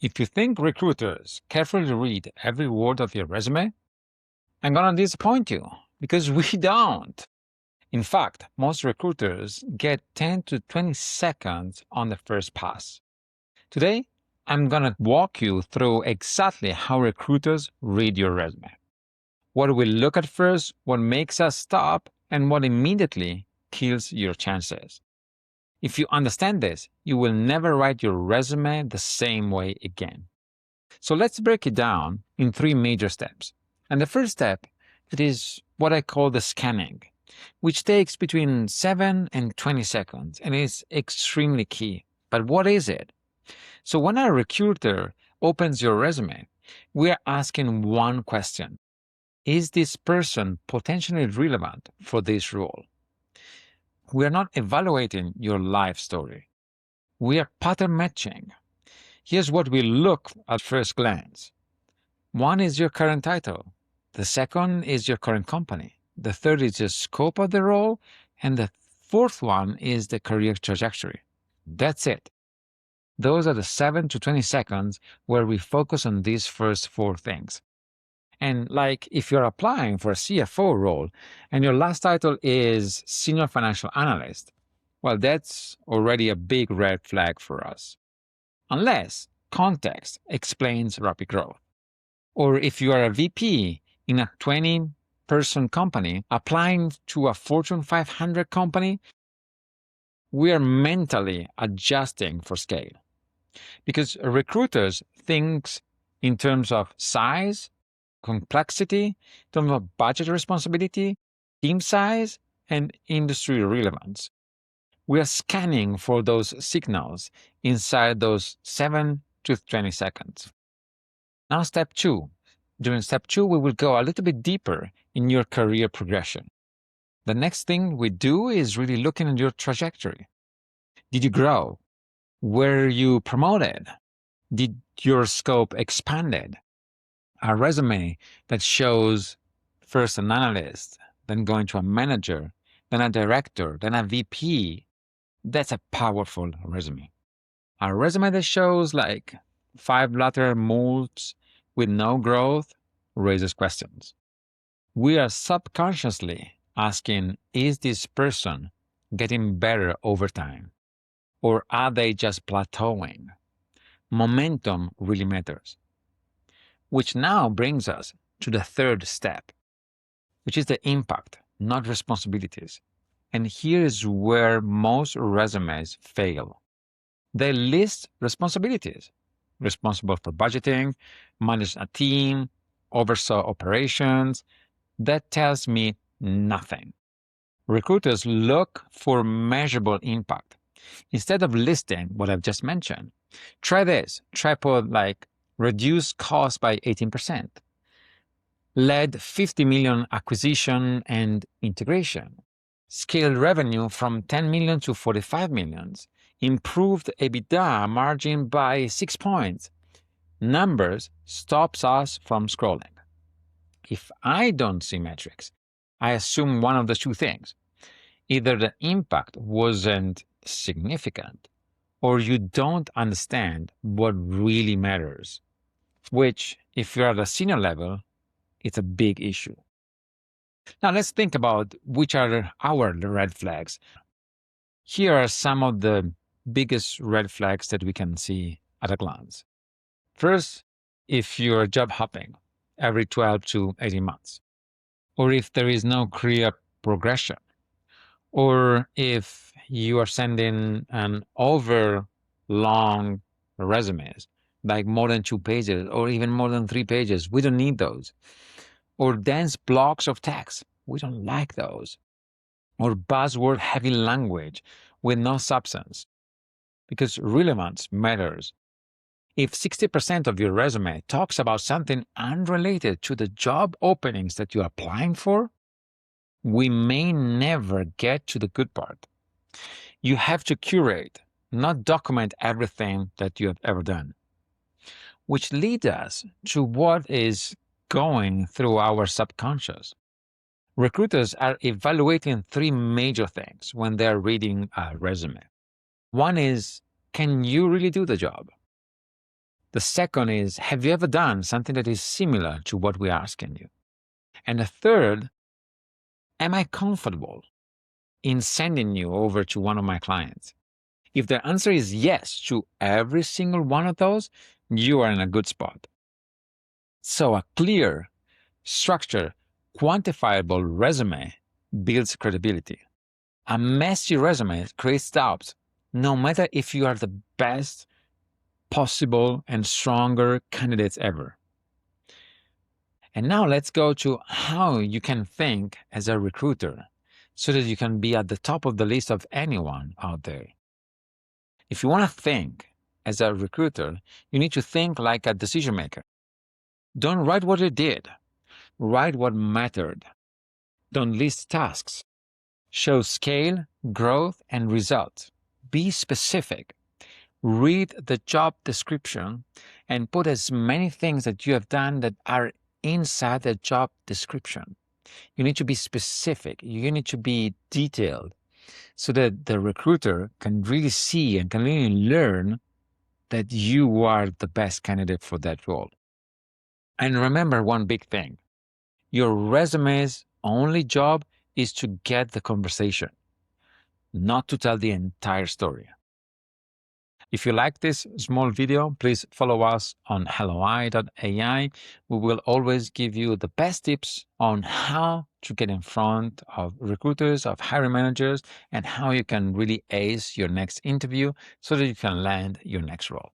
If you think recruiters carefully read every word of your resume, I'm gonna disappoint you because we don't. In fact, most recruiters get 10 to 20 seconds on the first pass. Today, I'm gonna walk you through exactly how recruiters read your resume. What we look at first, what makes us stop, and what immediately kills your chances. If you understand this, you will never write your resume the same way again. So let's break it down in three major steps. And the first step, it is what I call the scanning, which takes between 7 and 20 seconds and is extremely key. But what is it? So when a recruiter opens your resume, we are asking one question. Is this person potentially relevant for this role? We are not evaluating your life story. We are pattern matching. Here's what we look at first glance. One is your current title. The second is your current company. The third is the scope of the role. And the fourth one is the career trajectory. That's it. Those are the 7 to 20 seconds where we focus on these first four things. And like if you're applying for a CFO role and your last title is Senior Financial Analyst, well, that's already a big red flag for us. Unless context explains rapid growth. Or if you are a VP in a 20-person company applying to a Fortune 500 company, we are mentally adjusting for scale. Because recruiters think in terms of size, complexity, in terms of budget responsibility, team size, and industry relevance. We are scanning for those signals inside those 7 to 20 seconds. Now, step two. During step two, we will go a little bit deeper in your career progression. The next thing we do is really looking at your trajectory. Did you grow? Were you promoted? Did your scope expanded? A resume that shows first an analyst, then going to a manager, then a director, then a VP, that's a powerful resume. A resume that shows like 5-letter molds with no growth raises questions. We are subconsciously asking, is this person getting better over time? Or are they just plateauing? Momentum really matters. Which now brings us to the third step, which is the impact, not responsibilities. And here is where most resumes fail. They list responsibilities, responsible for budgeting, manage a team, oversaw operations. That tells me nothing. Recruiters look for measurable impact. Instead of listing what I've just mentioned, try this. Try put like reduce cost by 18%, led 50 million acquisition and integration, scaled revenue from 10 million to 45 millions, improved EBITDA margin by 6 points. Numbers stops us from scrolling. If I don't see metrics, I assume one of the two things. Either the impact wasn't significant, or you don't understand what really matters, which, if you're at a senior level, it's a big issue. Now let's think about which are our red flags. Here are some of the biggest red flags that we can see at a glance. First, if you're job hopping every 12 to 18 months, or if there is no career progression, or if you are sending an over long resumes, like more than 2 pages or even more than 3 pages. We don't need those. Or dense blocks of text. We don't like those. Or buzzword heavy language with no substance. Because relevance matters. If 60% of your resume talks about something unrelated to the job openings that you're applying for, we may never get to the good part. You have to curate, not document everything that you have ever done. Which leads us to what is going through our subconscious. Recruiters are evaluating three major things when they're reading a resume. One is, can you really do the job? The second is, have you ever done something that is similar to what we're asking you? And the third, am I comfortable in sending you over to one of my clients? If the answer is yes to every single one of those, you are in a good spot. So a clear, structured, quantifiable resume builds credibility. A messy resume creates doubts, no matter if you are the best possible and stronger candidates ever. And now let's go to how you can think as a recruiter so that you can be at the top of the list of anyone out there. If you want to think as a recruiter, you need to think like a decision maker. Don't write what you did, write what mattered. Don't list tasks. Show scale, growth, and results. Be specific. Read the job description and put as many things that you have done that are inside the job description. You need to be specific. You need to be detailed so that the recruiter can really see and can really learn that you are the best candidate for that role. And remember one big thing. Your resume's only job is to get the conversation, not to tell the entire story. If you like this small video, please follow us on helloi.ai. We will always give you the best tips on how to get in front of recruiters, of hiring managers, and how you can really ace your next interview so that you can land your next role.